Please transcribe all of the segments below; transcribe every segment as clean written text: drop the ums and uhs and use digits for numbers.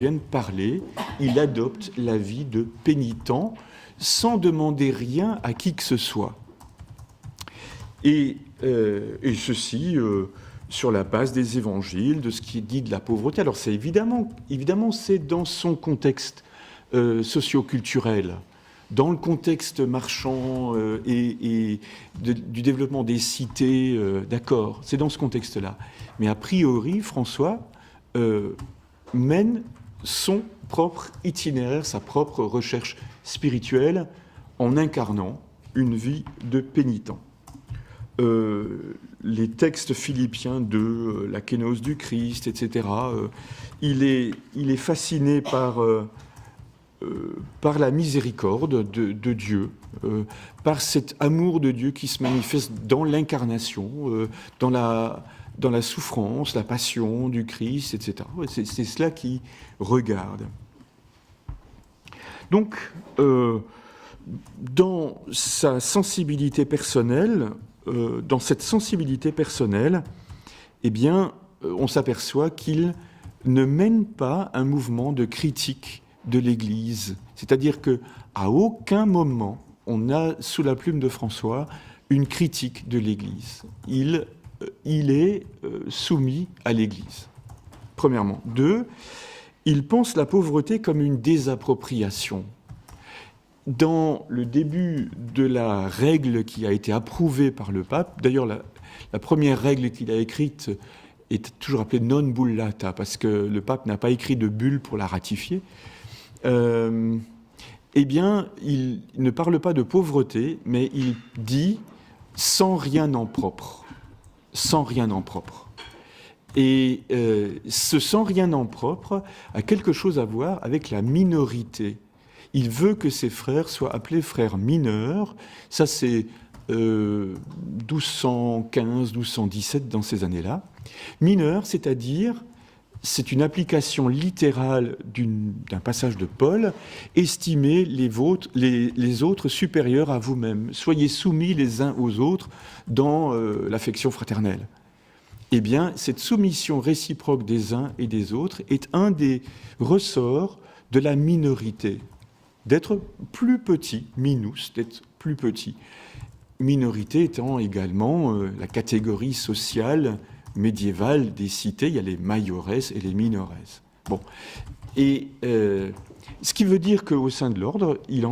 vienne parler, il adopte la vie de pénitent sans demander rien à qui que ce soit. Et ceci sur la base des évangiles, de ce qui est dit de la pauvreté. Alors c'est évidemment c'est dans son contexte socio-culturel, dans le contexte marchand du développement des cités, d'accord, c'est dans ce contexte-là. Mais a priori, François mène son propre itinéraire, sa propre recherche spirituelle en incarnant une vie de pénitent. Les textes philippiens de la kénose du Christ, etc., il est fasciné par la miséricorde de Dieu, par cet amour de Dieu qui se manifeste dans l'incarnation, dans la souffrance, la passion du Christ, etc. C'est cela qu'il regarde. Donc, dans sa sensibilité personnelle, dans cette sensibilité personnelle, eh bien, on s'aperçoit qu'il ne mène pas un mouvement de critique de l'Église. C'est-à-dire qu'à aucun moment, on a, sous la plume de François, une critique de l'Église. Il est soumis à l'Église, premièrement. 2, il pense la pauvreté comme une désappropriation. Dans le début de la règle qui a été approuvée par le pape, d'ailleurs la première règle qu'il a écrite est toujours appelée non bullata, parce que le pape n'a pas écrit de bulle pour la ratifier, eh bien, il ne parle pas de pauvreté, mais il dit sans rien en propre. Sans rien en propre. Et ce sans rien en propre a quelque chose à voir avec la minorité. Il veut que ses frères soient appelés frères mineurs. Ça, c'est 1215, 1217, dans ces années-là. Mineurs, c'est-à-dire, c'est une application littérale d'un passage de Paul, estimez les autres supérieurs à vous-même. Soyez soumis les uns aux autres dans l'affection fraternelle. Eh bien, cette soumission réciproque des uns et des autres est un des ressorts de la minorité. D'être plus petit, minus, d'être plus petit. Minorité étant également la catégorie sociale médiévale des cités. Il y a les mayores et les minores. Bon. Et ce qui veut dire qu'au sein de l'ordre, il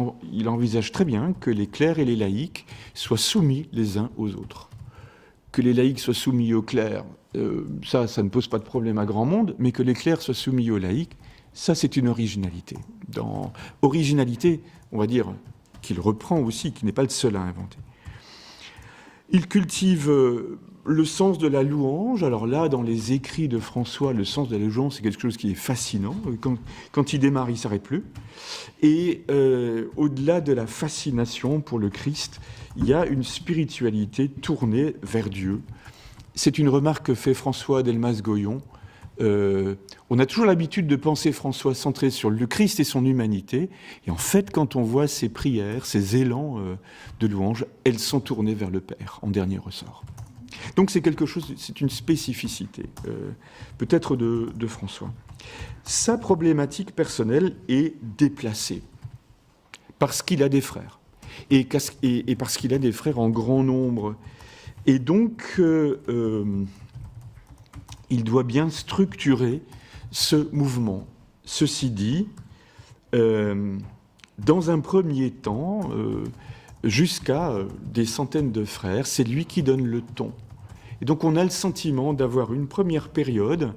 envisage très bien que les clercs et les laïcs soient soumis les uns aux autres. Que les laïcs soient soumis aux clercs, ça ne pose pas de problème à grand monde, mais que les clercs soient soumis aux laïcs, ça, c'est une originalité. Originalité, on va dire, qu'il reprend aussi, qui n'est pas le seul à inventer. Il cultive le sens de la louange. Alors là, dans les écrits de François, le sens de la louange, c'est quelque chose qui est fascinant. Quand il démarre, il ne s'arrête plus. Et au-delà de la fascination pour le Christ, il y a une spiritualité tournée vers Dieu. C'est une remarque que fait François Delmas-Goyon. On a toujours l'habitude de penser François centré sur le Christ et son humanité, et en fait, quand on voit ses prières, ses élans de louange, elles sont tournées vers le Père, en dernier ressort. Donc c'est quelque chose, c'est une spécificité, peut-être de François. Sa problématique personnelle est déplacée, parce qu'il a des frères, et parce qu'il a des frères en grand nombre. Et donc, il doit bien structurer ce mouvement. Ceci dit, dans un premier temps, jusqu'à des centaines de frères, c'est lui qui donne le ton. Et donc on a le sentiment d'avoir une première période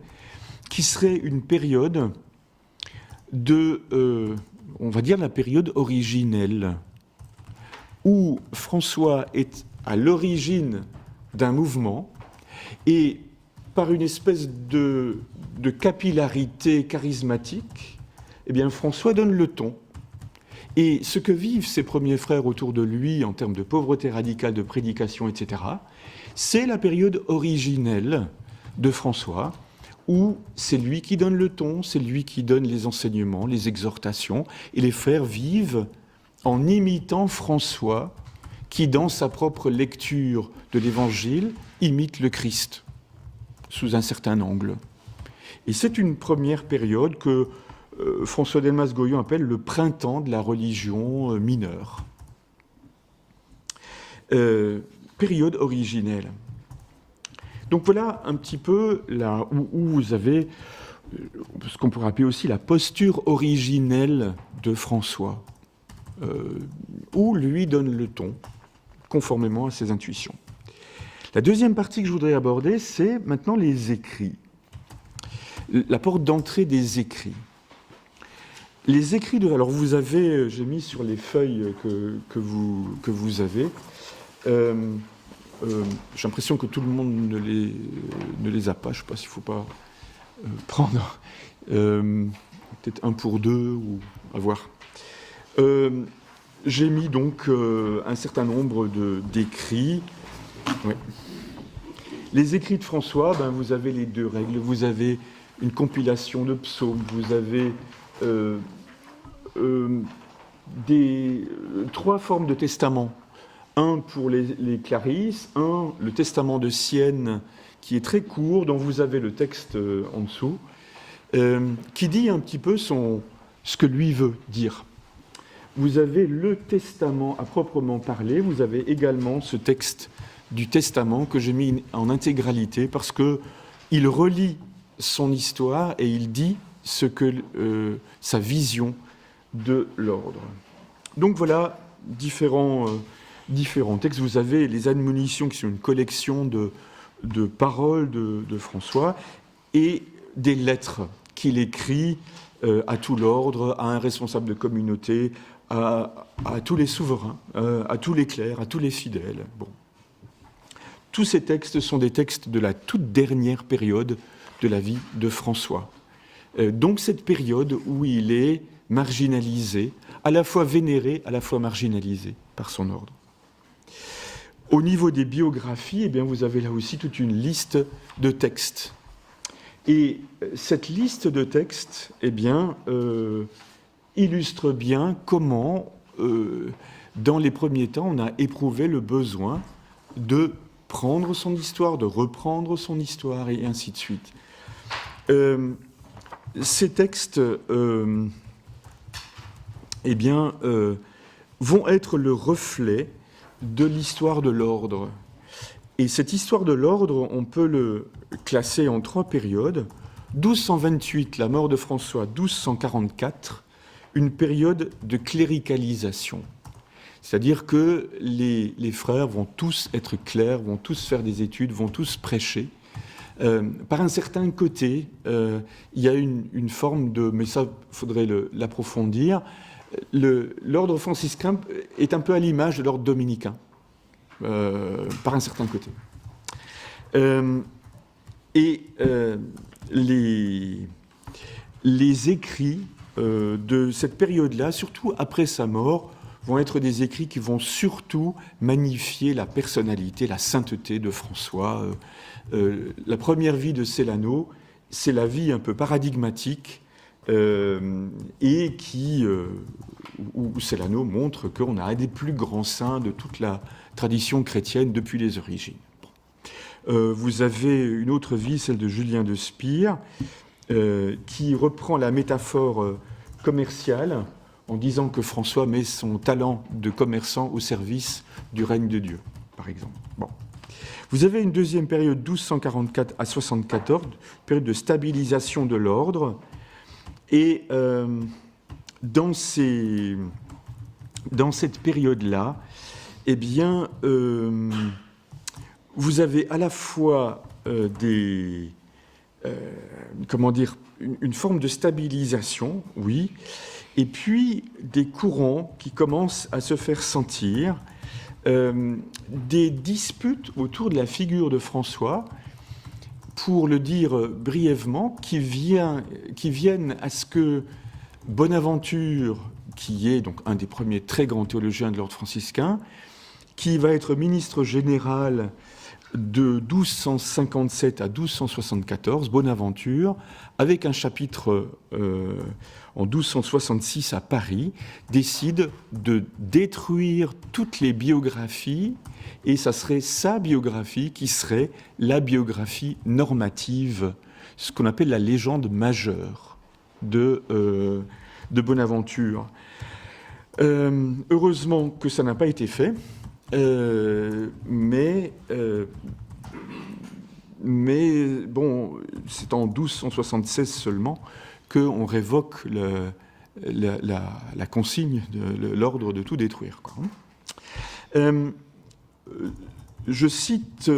qui serait une période on va dire la période originelle, où François est à l'origine d'un mouvement et par une espèce de capillarité charismatique, eh bien François donne le ton. Et ce que vivent ses premiers frères autour de lui en termes de pauvreté radicale, de prédication, etc., c'est la période originelle de François, où c'est lui qui donne le ton, c'est lui qui donne les enseignements, les exhortations, et les frères vivent en imitant François, qui, dans sa propre lecture de l'Évangile, imite le Christ, sous un certain angle. Et c'est une première période que François Delmas-Goyon appelle le printemps de la religion mineure. Période originelle. Donc voilà un petit peu là où vous avez ce qu'on pourrait appeler aussi la posture originelle de François, où lui donne le ton, conformément à ses intuitions. La deuxième partie que je voudrais aborder, c'est maintenant les écrits. La porte d'entrée des écrits. Les écrits de... Alors vous avez, j'ai mis sur les feuilles que vous avez, j'ai l'impression que tout le monde ne les a pas, je ne sais pas s'il ne faut pas prendre peut-être un pour deux, ou à voir. J'ai mis donc un certain nombre d'écrits. Ouais. Les écrits de François, ben, vous avez les deux règles. Vous avez une compilation de psaumes, vous avez trois formes de testament. Un pour les Clarisses, le testament de Sienne, qui est très court, dont vous avez le texte en dessous, qui dit un petit peu ce que lui veut dire. Vous avez le testament à proprement parler, vous avez également ce texte du testament que j'ai mis en intégralité parce qu'il relie son histoire et il dit ce que sa vision de l'ordre. Donc voilà différents textes. Vous avez les admonitions qui sont une collection de paroles de François et des lettres qu'il écrit à tout l'ordre, à un responsable de communauté, à tous les souverains, à tous les clercs, à tous les fidèles. Bon. Tous ces textes sont des textes de la toute dernière période de la vie de François. Donc cette période où il est marginalisé, à la fois vénéré, à la fois marginalisé par son ordre. Au niveau des biographies, eh bien, vous avez là aussi toute une liste de textes. Et cette liste de textes eh bien, illustre bien comment, dans les premiers temps, on a éprouvé le besoin de prendre son histoire, de reprendre son histoire, et ainsi de suite. Ces textes eh bien, vont être le reflet de l'histoire de l'ordre. Et cette histoire de l'ordre, on peut le classer en trois périodes. 1228, la mort de François, 1244, une période de cléricalisation. C'est-à-dire que les frères vont tous être clercs, vont tous faire des études, vont tous prêcher. Par un certain côté, il y a une forme de... Mais ça, il faudrait l'approfondir. L'ordre franciscain est un peu à l'image de l'ordre dominicain, par un certain côté. Les écrits de cette période-là, surtout après sa mort, vont être des écrits qui vont surtout magnifier la personnalité, la sainteté de François. La première vie de Cellano, c'est la vie un peu paradigmatique et où Cellano montre qu'on a un des plus grands saints de toute la tradition chrétienne depuis les origines. Vous avez une autre vie, celle de Julien de Spire, qui reprend la métaphore commerciale en disant que François met son talent de commerçant au service du règne de Dieu, par exemple. Bon. Vous avez une deuxième période, 1244 à 74, période de stabilisation de l'ordre. Et dans cette période-là, eh bien, vous avez à la fois une forme de stabilisation, oui, et puis des courants qui commencent à se faire sentir, des disputes autour de la figure de François, pour le dire brièvement, qui viennent à ce que Bonaventure, qui est donc un des premiers très grands théologiens de l'ordre franciscain, qui va être ministre général de 1257 à 1274, Bonaventure, avec un chapitre en 1266 à Paris, décide de détruire toutes les biographies, et ça serait sa biographie qui serait la biographie normative, ce qu'on appelle la légende majeure. de Bonaventure. Heureusement que ça n'a pas été fait, mais bon, c'est en 1276 seulement qu'on révoque la consigne de l'ordre de tout détruire, quoi. Je cite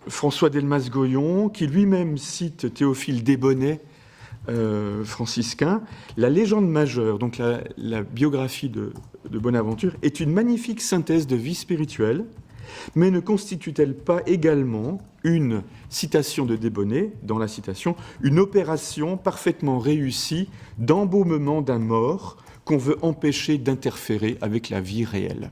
François Delmas-Goyon, qui lui-même cite Théophile Desbonnets, franciscain. La légende majeure, donc la biographie de Bonaventure, est une magnifique synthèse de vie spirituelle, mais ne constitue-t-elle pas également une citation de Desbonnets, dans la citation, une opération parfaitement réussie d'embaumement d'un mort qu'on veut empêcher d'interférer avec la vie réelle?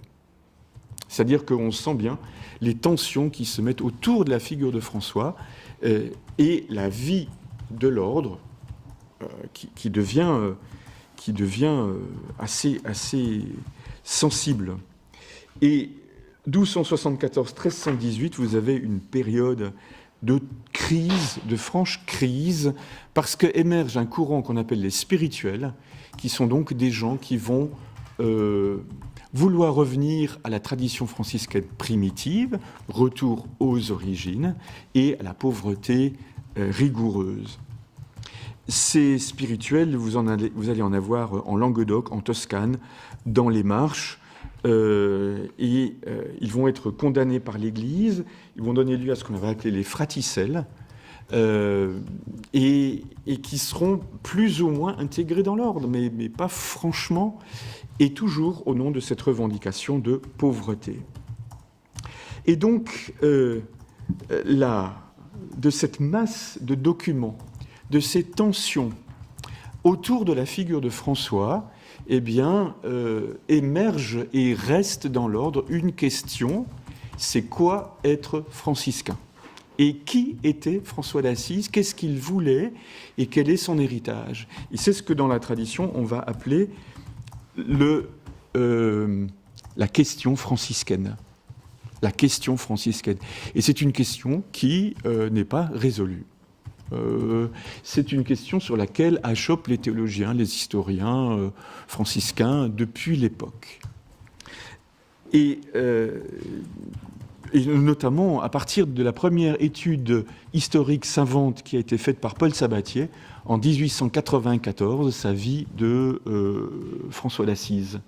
C'est-à-dire qu'on sent bien les tensions qui se mettent autour de la figure de François et la vie de l'ordre qui devient assez sensible. Et 1274-1318, vous avez une période de crise, de franche crise, parce qu'émerge un courant qu'on appelle les spirituels, qui sont donc des gens qui vont vouloir revenir à la tradition franciscaine primitive, retour aux origines et à la pauvreté rigoureuse. Ces spirituels, vous allez en avoir en Languedoc, en Toscane, dans les Marches, et ils vont être condamnés par l'Église, ils vont donner lieu à ce qu'on avait appelé les fraticelles, et qui seront plus ou moins intégrés dans l'ordre, mais pas franchement, et toujours au nom de cette revendication de pauvreté. Et donc, de cette masse de documents, de ces tensions autour de la figure de François, eh bien, émerge et reste dans l'ordre une question, c'est quoi être franciscain? Et qui était François d'Assise? Qu'est-ce qu'il voulait? Et quel est son héritage? Et c'est ce que dans la tradition, on va appeler la question franciscaine. La question franciscaine. Et c'est une question qui n'est pas résolue. C'est une question sur laquelle achoppent les théologiens, les historiens franciscains depuis l'époque. Et notamment à partir de la première étude historique savante qui a été faite par Paul Sabatier en 1894, sa vie de François d'Assise.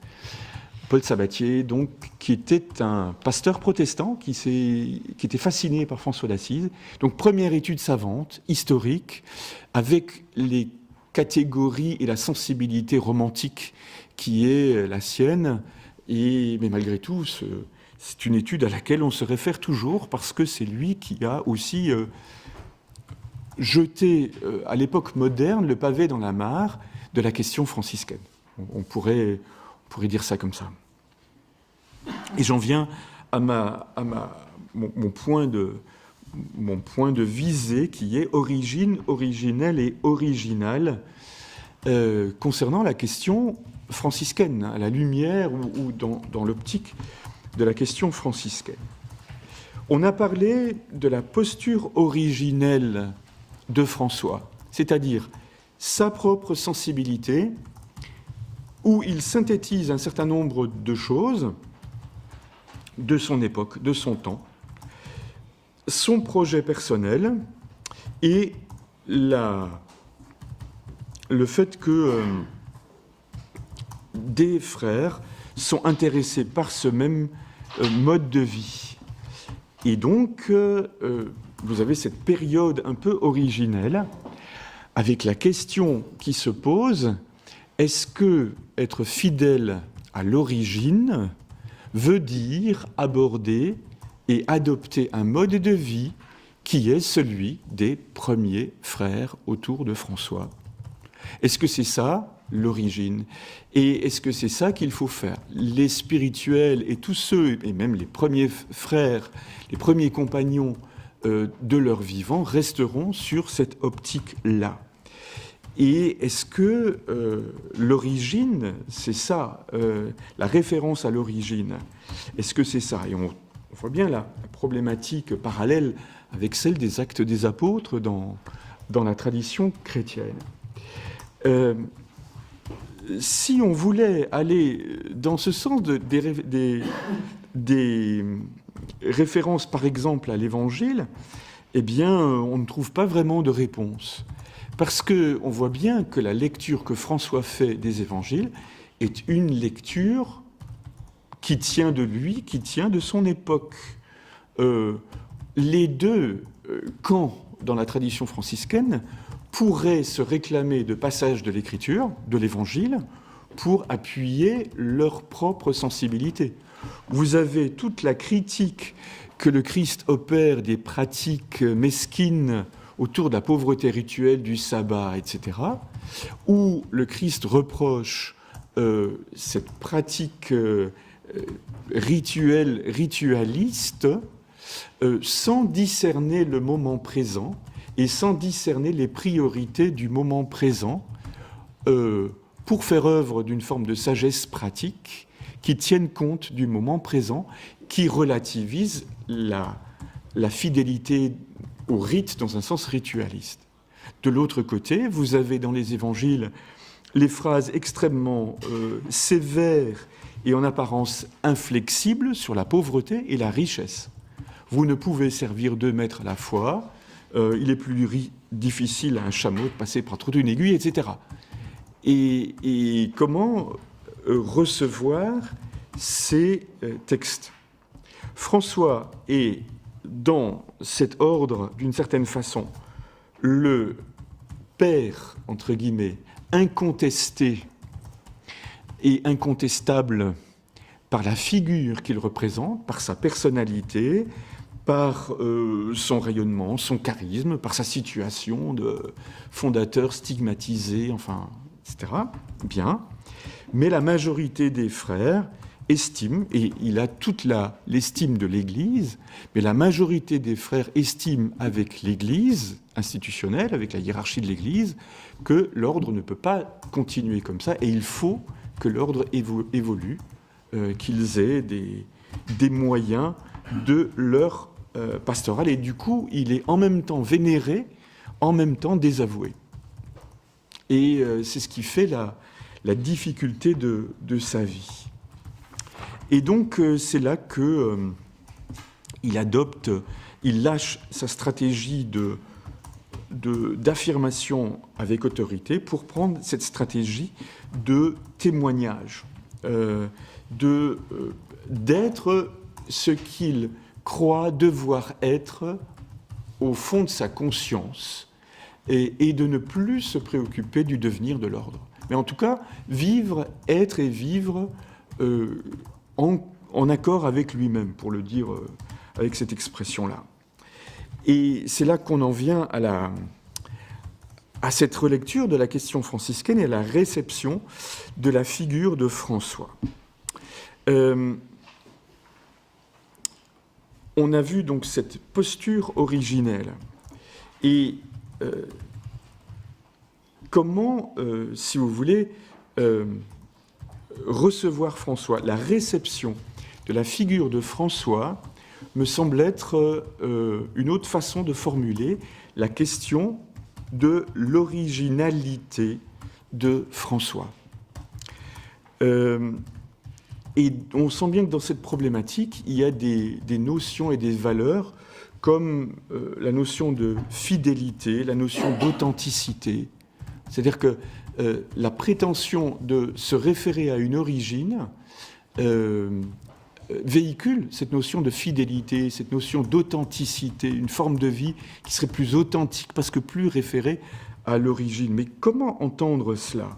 Paul Sabatier, donc, qui était un pasteur protestant, qui était fasciné par François d'Assise. Donc, première étude savante, historique, avec les catégories et la sensibilité romantique qui est la sienne. Mais malgré tout, c'est une étude à laquelle on se réfère toujours, parce que c'est lui qui a aussi jeté, à l'époque moderne, le pavé dans la mare de la question franciscaine. On pourrait dire ça comme ça. Et j'en viens à mon point de visée, qui est origine, originelle et originale, concernant la question franciscaine, à la lumière ou dans l'optique de la question franciscaine. On a parlé de la posture originelle de François, c'est-à-dire sa propre sensibilité, où il synthétise un certain nombre de choses de son époque, de son temps, son projet personnel et le fait que des frères sont intéressés par ce même mode de vie. Et donc, vous avez cette période un peu originelle avec la question qui se pose: est-ce que être fidèle à l'origine veut dire aborder et adopter un mode de vie qui est celui des premiers frères autour de François? Est-ce que c'est ça l'origine? Et est-ce que c'est ça qu'il faut faire? Les spirituels et tous ceux, et même les premiers frères, les premiers compagnons de leur vivant, resteront sur cette optique-là. Et est-ce que l'origine, c'est ça, la référence à l'origine, est-ce que c'est ça? Et on voit bien la problématique parallèle avec celle des Actes des Apôtres dans la tradition chrétienne. Si on voulait aller dans ce sens des références, par exemple, à l'Évangile, eh bien, on ne trouve pas vraiment de réponse. Parce qu'on voit bien que la lecture que François fait des Évangiles est une lecture qui tient de lui, qui tient de son époque. Les deux camps dans la tradition franciscaine pourraient se réclamer de passages de l'Écriture, de l'Évangile, pour appuyer leur propre sensibilité. Vous avez toute la critique que le Christ opère des pratiques mesquines autour de la pauvreté rituelle, du sabbat, etc., où le Christ reproche cette pratique ritualiste sans discerner le moment présent et sans discerner les priorités du moment présent pour faire œuvre d'une forme de sagesse pratique qui tienne compte du moment présent, qui relativise la fidélité au rite dans un sens ritualiste. De l'autre côté, vous avez dans les évangiles les phrases extrêmement sévères et en apparence inflexibles sur la pauvreté et la richesse. Vous ne pouvez servir 2 maîtres à la fois, il est plus difficile à un chameau de passer par trop d'une aiguille, etc. Et comment recevoir ces textes? François est dans cet ordre, d'une certaine façon, le père, entre guillemets, incontesté et incontestable par la figure qu'il représente, par sa personnalité, par son rayonnement, son charisme, par sa situation de fondateur stigmatisé, enfin, etc. Bien. Mais la majorité des frères estime, et il a toute l'estime de l'Église, mais la majorité des frères estime avec l'Église institutionnelle, avec la hiérarchie de l'Église, que l'ordre ne peut pas continuer comme ça, et il faut que l'ordre évolue, qu'ils aient des moyens de leur pastoral, et du coup, il est en même temps vénéré, en même temps désavoué. Et c'est ce qui fait la difficulté de sa vie. Et donc, c'est là qu'il il lâche sa stratégie d'affirmation avec autorité pour prendre cette stratégie de témoignage, d'être ce qu'il croit devoir être au fond de sa conscience et de ne plus se préoccuper du devenir de l'ordre. Mais en tout cas, être et vivre en accord avec lui-même, pour le dire avec cette expression-là. Et c'est là qu'on en vient à cette relecture de la question franciscaine et à la réception de la figure de François. On a vu donc cette posture originelle. Et comment, si vous voulez, recevoir François, la réception de la figure de François me semble être une autre façon de formuler la question de l'originalité de François. Et on sent bien que dans cette problématique, il y a des notions et des valeurs comme la notion de fidélité, la notion d'authenticité. C'est-à-dire que la prétention de se référer à une origine véhicule cette notion de fidélité, cette notion d'authenticité, une forme de vie qui serait plus authentique parce que plus référée à l'origine. Mais comment entendre cela?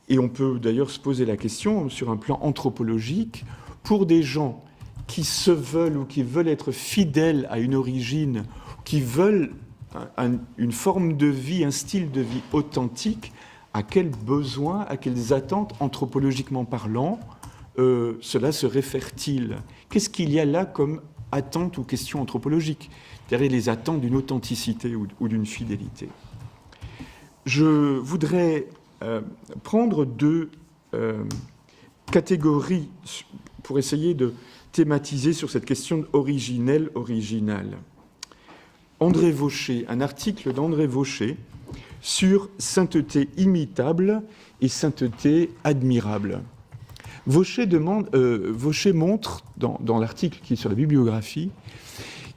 Et on peut d'ailleurs se poser la question sur un plan anthropologique, pour des gens qui se veulent ou qui veulent être fidèles à une origine, qui veulent une forme de vie, un style de vie authentique, à quels besoins, à quelles attentes, anthropologiquement parlant, cela se réfère-t-il? Qu'est-ce qu'il y a là comme attente ou question anthropologique derrière les attentes d'une authenticité ou d'une fidélité? Je voudrais prendre 2 catégories pour essayer thématisé sur cette question originel-original. André Vaucher, un article d'André Vaucher sur sainteté imitable et sainteté admirable. Vaucher montre, dans l'article qui est sur la bibliographie,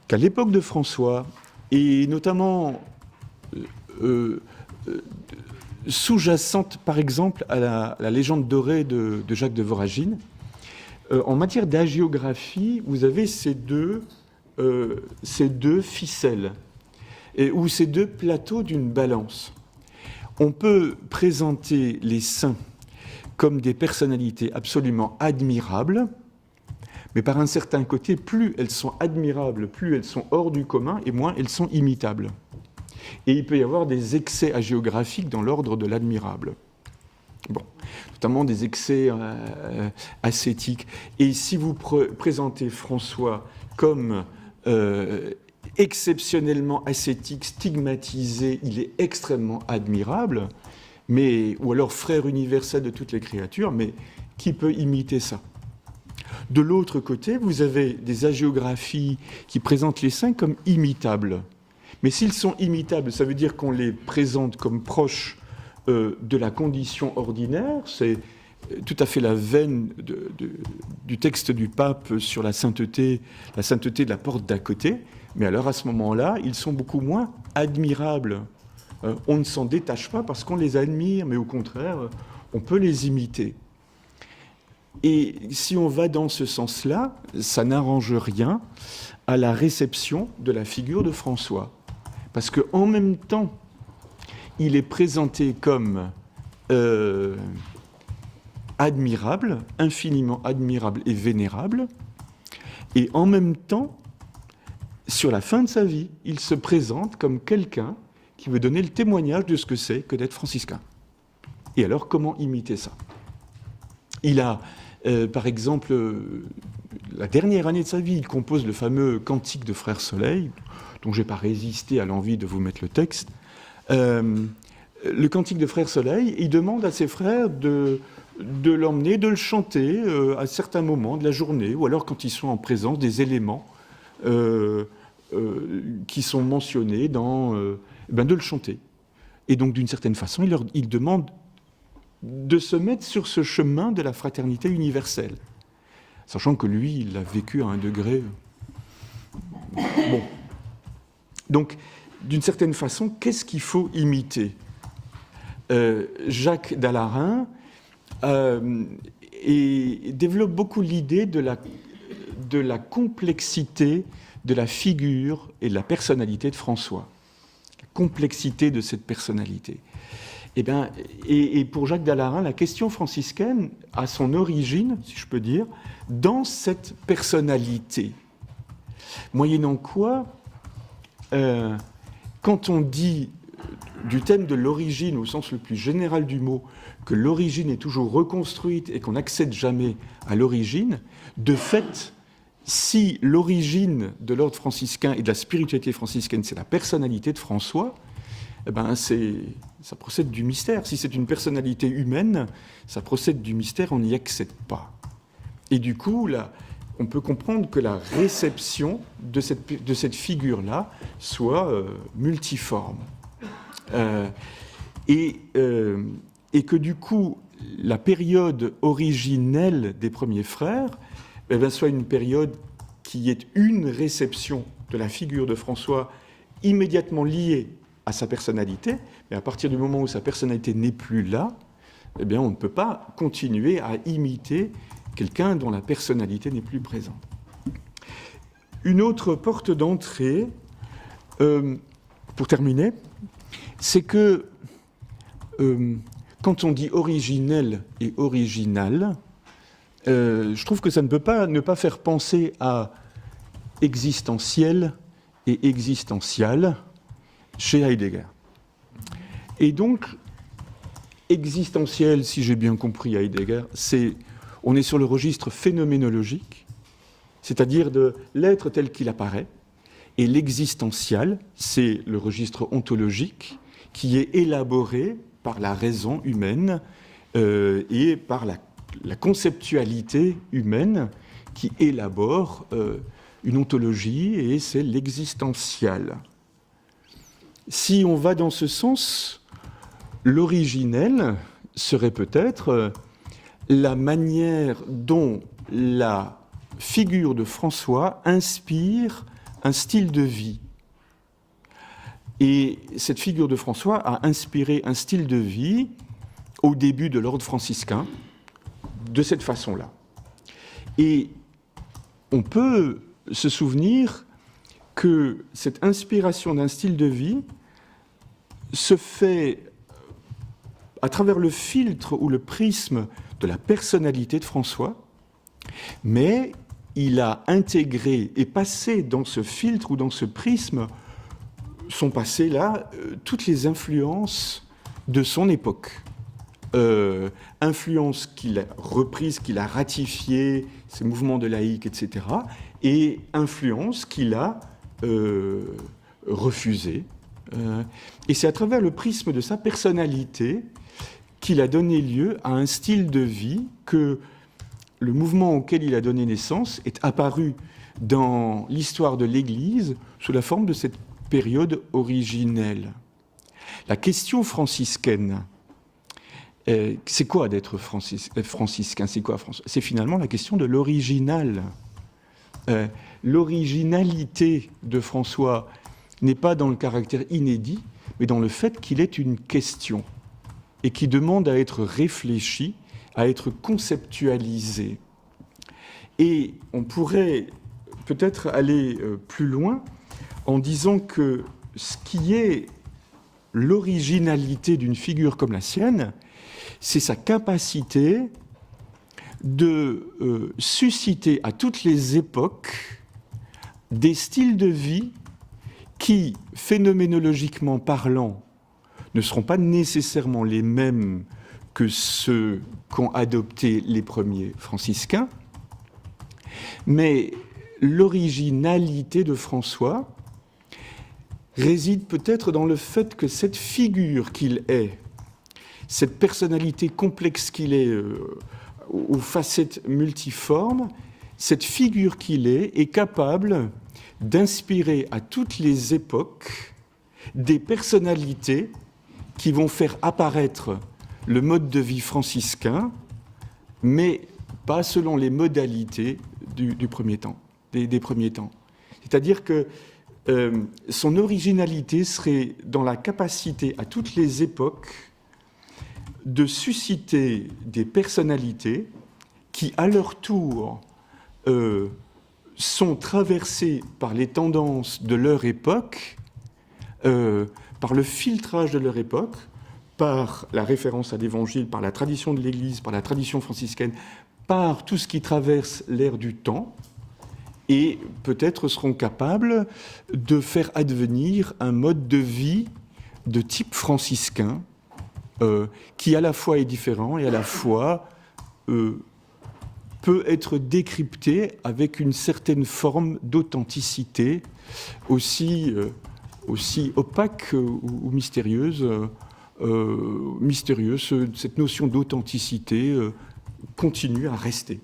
qu'à l'époque de François, et notamment sous-jacente par exemple à la légende dorée de Jacques de Voragine, en matière d'hagiographie, vous avez ces deux ficelles, ou ces deux plateaux d'une balance. On peut présenter les saints comme des personnalités absolument admirables, mais par un certain côté, plus elles sont admirables, plus elles sont hors du commun, et moins elles sont imitables. Et il peut y avoir des excès hagiographiques dans l'ordre de l'admirable. Bon, notamment des excès ascétiques. Et si vous présentez François comme exceptionnellement ascétique, stigmatisé, il est extrêmement admirable, ou alors frère universel de toutes les créatures, mais qui peut imiter ça? De l'autre côté, vous avez des hagiographies qui présentent les saints comme imitables. Mais s'ils sont imitables, ça veut dire qu'on les présente comme proches de la condition ordinaire. C'est tout à fait la veine du texte du pape sur la sainteté de la porte d'à côté. Mais alors à ce moment-là, ils sont beaucoup moins admirables. On ne s'en détache pas parce qu'on les admire, mais au contraire, on peut les imiter. Et si on va dans ce sens-là, ça n'arrange rien à la réception de la figure de François. Parce qu'en même temps, il est présenté comme admirable, infiniment admirable et vénérable, et en même temps, sur la fin de sa vie, il se présente comme quelqu'un qui veut donner le témoignage de ce que c'est que d'être franciscain. Et alors, comment imiter ça? Il a, par exemple, la dernière année de sa vie, il compose le fameux Cantique de Frère Soleil, dont je n'ai pas résisté à l'envie de vous mettre le texte. Le Cantique de Frère Soleil, il demande à ses frères de l'emmener, de le chanter à certains moments de la journée, ou alors quand ils sont en présence des éléments qui sont mentionnés de le chanter. Et donc, d'une certaine façon, il demande de se mettre sur ce chemin de la fraternité universelle, sachant que lui, il l'a vécu à un degré... Bon. Donc, d'une certaine façon, qu'est-ce qu'il faut imiter? Jacques Dallarin développe beaucoup l'idée de la complexité de la figure et de la personnalité de François. La complexité de cette personnalité. Et pour Jacques Dallarin, la question franciscaine a son origine, si je peux dire, dans cette personnalité. Moyennant quoi, quand on dit du thème de l'origine au sens le plus général du mot, que l'origine est toujours reconstruite et qu'on n'accède jamais à l'origine, de fait, si l'origine de l'ordre franciscain et de la spiritualité franciscaine, c'est la personnalité de François, ça procède du mystère. Si c'est une personnalité humaine, ça procède du mystère, on n'y accède pas. Et du coup, là, on peut comprendre que la réception de cette figure-là soit multiforme. Et que du coup, la période originelle des premiers frères soit une période qui est une réception de la figure de François immédiatement liée à sa personnalité, mais à partir du moment où sa personnalité n'est plus là, on ne peut pas continuer à imiter quelqu'un dont la personnalité n'est plus présente. Une autre porte d'entrée, pour terminer, c'est que quand on dit originel et original, je trouve que ça ne peut pas ne pas faire penser à existentiel et existential chez Heidegger. Et donc, existentiel, si j'ai bien compris Heidegger, on est sur le registre phénoménologique, c'est-à-dire de l'être tel qu'il apparaît, et l'existentiel, c'est le registre ontologique qui est élaboré par la raison humaine et par la conceptualité humaine qui élabore une ontologie, et c'est l'existential. Si on va dans ce sens, l'originel serait peut-être la manière dont la figure de François inspire un style de vie. Et cette figure de François a inspiré un style de vie au début de l'ordre franciscain, de cette façon-là. Et on peut se souvenir que cette inspiration d'un style de vie se fait à travers le filtre ou le prisme de la personnalité de François, mais il a intégré et passé dans ce filtre ou dans ce prisme, sont passées là toutes les influences de son époque. Influences qu'il a reprises, qu'il a ratifiées, ces mouvements de laïcs, etc., et influences qu'il a refusées. Et c'est à travers le prisme de sa personnalité qu'il a donné lieu à un style de vie que le mouvement auquel il a donné naissance est apparu dans l'histoire de l'Église sous la forme de cette période originelle. La question franciscaine, c'est quoi d'être franciscain? C'est quoi François? C'est finalement la question de l'original. L'originalité de François n'est pas dans le caractère inédit, mais dans le fait qu'il est une question et qui demande à être réfléchi, à être conceptualisé. Et on pourrait peut-être aller plus loin en disant que ce qui est l'originalité d'une figure comme la sienne, c'est sa capacité de susciter à toutes les époques des styles de vie qui, phénoménologiquement parlant, ne seront pas nécessairement les mêmes que ceux qu'ont adoptés les premiers franciscains, mais l'originalité de François réside peut-être dans le fait que cette figure qu'il est, cette personnalité complexe qu'il est, aux facettes multiformes, cette figure qu'il est capable d'inspirer à toutes les époques des personnalités qui vont faire apparaître le mode de vie franciscain, mais pas selon les modalités du premier temps, des premiers temps. C'est-à-dire que son originalité serait dans la capacité à toutes les époques de susciter des personnalités qui, à leur tour, sont traversées par les tendances de leur époque, par le filtrage de leur époque, par la référence à l'Évangile, par la tradition de l'Église, par la tradition franciscaine, par tout ce qui traverse l'ère du temps, et peut-être seront capables de faire advenir un mode de vie de type franciscain, qui à la fois est différent et à la fois peut être décrypté avec une certaine forme d'authenticité aussi opaque ou mystérieuse. Cette notion d'authenticité continue à rester.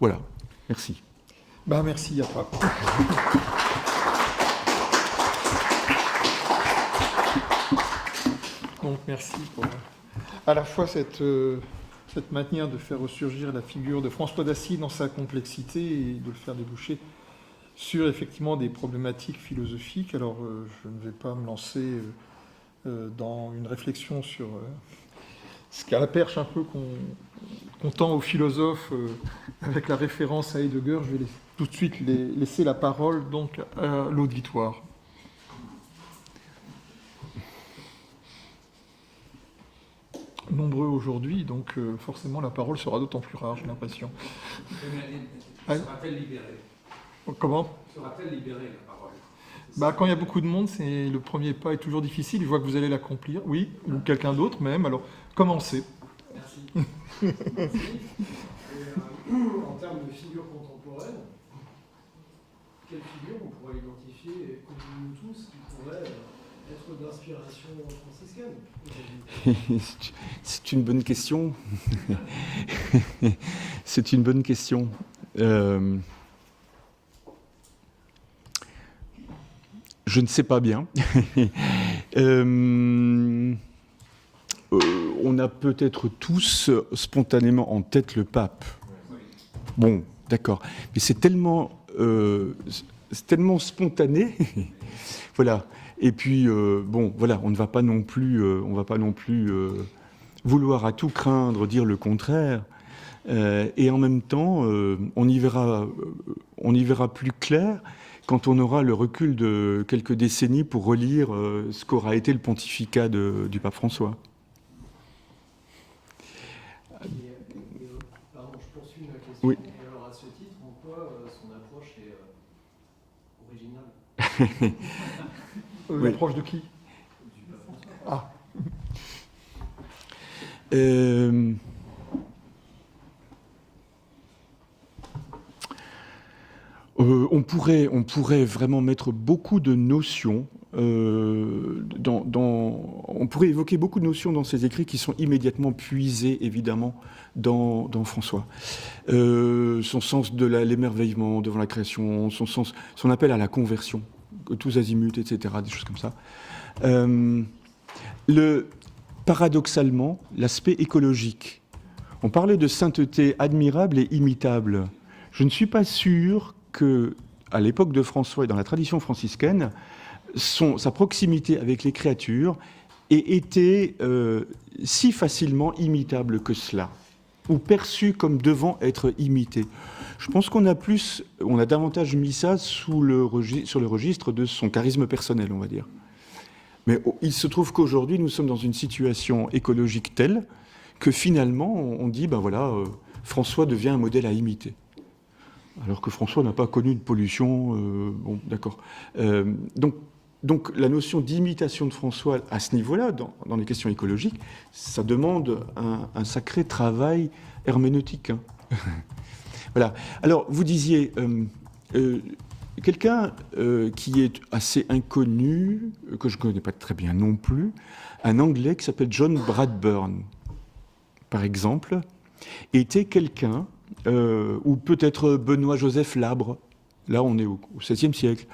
Voilà, merci. Merci à toi. Donc merci pour à la fois cette manière de faire ressurgir la figure de François d'Assise dans sa complexité et de le faire déboucher sur effectivement des problématiques philosophiques. Alors je ne vais pas me lancer dans une réflexion sur ce qu'à la perche un peu qu'on tend aux philosophes avec la référence à Heidegger. Je vais tout de suite laisser la parole donc à l'auditoire. Nombreux aujourd'hui, donc forcément la parole sera d'autant plus rare, j'ai l'impression. Sera-t-elle libérée? Comment? Sera-t-elle libérée, la parole? Quand il y a beaucoup de monde, le premier pas est toujours difficile. Je vois que vous allez l'accomplir. Oui, ou quelqu'un d'autre même. Alors, commencez. Merci. Merci. En termes de figure contemporaine, quelle figure on pourrait identifier, comme nous tous, qui pourrait être d'inspiration franciscaine? C'est une bonne question. C'est une bonne question. Je ne sais pas bien. On a peut-être tous spontanément en tête le pape. Bon, d'accord. Mais c'est tellement spontané. Voilà. Et puis, bon, voilà, on ne va pas non plus, vouloir à tout craindre dire le contraire. Et en même temps, on y verra plus clair quand on aura le recul de quelques décennies pour relire ce qu'aura été le pontificat du pape François. Pardon, je poursuis ma question. Oui. Et alors, à ce titre, en quoi son approche est originale? Oui. L'approche de qui? Du pape François. Ah. On pourrait vraiment mettre beaucoup de notions on pourrait évoquer beaucoup de notions dans ses écrits qui sont immédiatement puisées, évidemment, dans François. Son sens de l'émerveillement devant la création, son appel à la conversion, tous azimuts, etc., des choses comme ça. Paradoxalement, l'aspect écologique. On parlait de sainteté admirable et imitable. Je ne suis pas sûr qu'à l'époque de François et dans la tradition franciscaine, sa proximité avec les créatures ait été si facilement imitable que cela, ou perçue comme devant être imitée. Je pense qu'on a davantage mis ça sur le registre de son charisme personnel, on va dire. Mais il se trouve qu'aujourd'hui, nous sommes dans une situation écologique telle que finalement, on dit, ben voilà, François devient un modèle à imiter. Alors que François n'a pas connu de pollution, bon, d'accord. Donc la notion d'imitation de François à ce niveau-là, dans les questions écologiques, ça demande un sacré travail herméneutique. Hein. Voilà. Alors, vous disiez, quelqu'un qui est assez inconnu, que je ne connais pas très bien non plus, un Anglais qui s'appelle John Bradburn, par exemple, était quelqu'un, ou peut-être Benoît-Joseph Labre. Là, on est au XVIe siècle.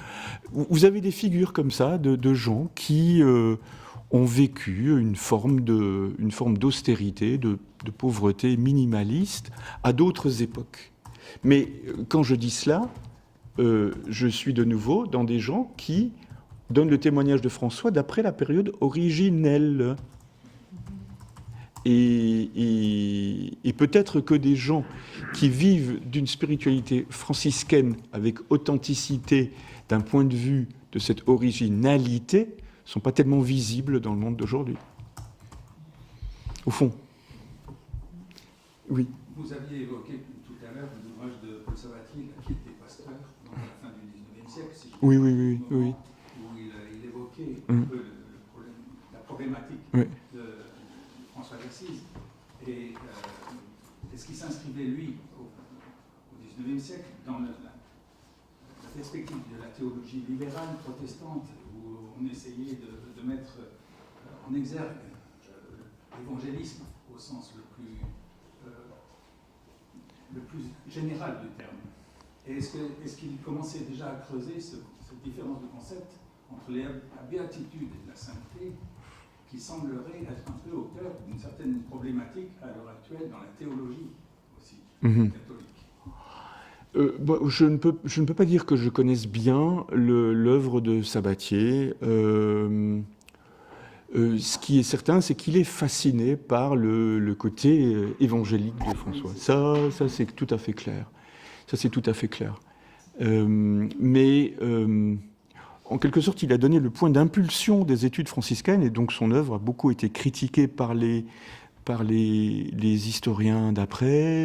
Vous avez des figures comme ça de gens qui ont vécu une forme d'austérité, de pauvreté minimaliste à d'autres époques. Mais quand je dis cela, je suis de nouveau dans des gens qui donnent le témoignage de François d'après la période originelle. Et peut-être que des gens qui vivent d'une spiritualité franciscaine avec authenticité d'un point de vue de cette originalité ne sont pas tellement visibles dans le monde d'aujourd'hui. Au fond. Oui. Vous aviez évoqué tout à l'heure l'ouvrage de Paul Sabatier, qui était pasteur dans la fin du XIXe siècle, si je oui. où il évoquait un peu la problématique de François d'Assise. Et est-ce qu'il s'inscrivait, lui, au XIXe siècle, dans la perspective de la théologie libérale protestante, où on essayait de mettre en exergue l'évangélisme au sens le plus général du terme? Et est-ce qu'il commençait déjà à creuser cette différence de concept entre la béatitude et la sainteté, qui semblerait être un peu au cœur d'une certaine problématique à l'heure actuelle dans la théologie aussi catholique? Je ne peux pas dire que je connaisse bien l'œuvre de Sabatier. Ce qui est certain, c'est qu'il est fasciné par le côté évangélique de François. Ça c'est tout à fait clair. Ça, c'est tout à fait clair. Mais en quelque sorte, il a donné le point d'impulsion des études franciscaines, et donc son œuvre a beaucoup été critiquée par les historiens d'après.